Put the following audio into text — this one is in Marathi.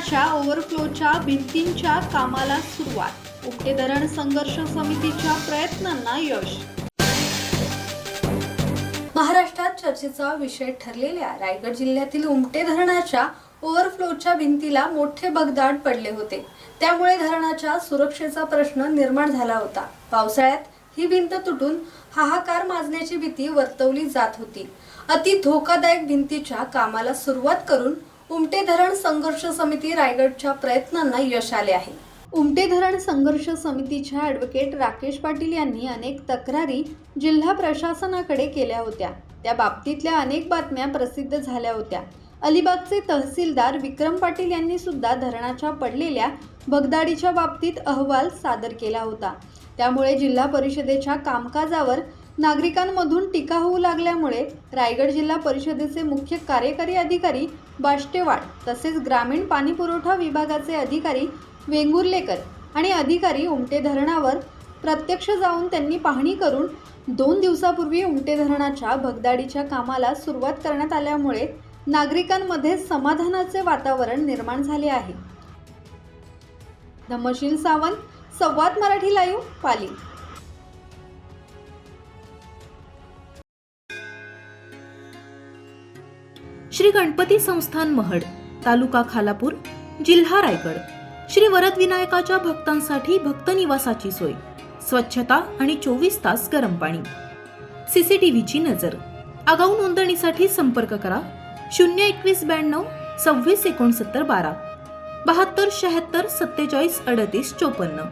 धरणाच्या ओव्हरफ्लोच्या भिंतींच्या कामाला सुरुवात. उमटे धरण संघर्ष समितीच्या प्रयत्नांना यश. महाराष्ट्रात चर्चेचा विषय ठरलेल्या रायगड जिल्ह्यातील उमटे धरणाच्या ओव्हरफ्लोच्या भिंतीला मोठे भगदाड पडले होते. त्यामुळे धरणाच्या सुरक्षेचा प्रश्न निर्माण झाला होता. पावसाळ्यात ही भिंत तुटून हाहाकार माजण्याची भीती वर्तवली जात होती. अति धोकादायक भिंतीच्या कामाला सुरुवात करून उमटे धरण संघर्ष समिती रायगडच्या प्रयत्नांना यश आले आहे. उमटे धरण संघर्ष समितीच्या ॲडव्होकेट राकेश पाटील यांनी अनेक तक्रारी जिल्हा प्रशासनाकडे केल्या होत्या. त्या बाबतीतल्या अनेक बातम्या प्रसिद्ध झाल्या होत्या. अलिबागचे तहसीलदार विक्रम पाटील यांनी सुद्धा धरणाच्या पडलेल्या भगदाडीच्या बाबतीत अहवाल सादर केला होता. त्यामुळे जिल्हा परिषदेच्या कामकाजावर नागरिकांमधून टीका होऊ लागल्यामुळे रायगड जिल्हा परिषदेचे मुख्य कार्यकारी अधिकारी बाष्टेवाड तसेच ग्रामीण पाणीपुरवठा विभागाचे अधिकारी वेंगुर्लेकर आणि अधिकारी उमटे धरणावर प्रत्यक्ष जाऊन त्यांनी पाहणी करून 2 दिवसापूर्वी उमटे धरणाच्या भगदाडीच्या कामाला सुरुवात करण्यात आल्यामुळे नागरिकांमध्ये समाधानाचे वातावरण निर्माण झाले आहे. धम्मशील सावंत, संवाद मराठी लाईव्ह, पाली. श्री गणपती संस्थान महड, तालुका खालापूर, जिल्हा रायगड. श्री वरद विनायकाच्या भक्तांसाठी भक्त निवासाची सोय, स्वच्छता आणि 24 तास गरम पाणी. सीसीटीव्हीची नजर. आगाऊ नोंदणीसाठी संपर्क करा 02192 26 69 12 72 76 47 38 54.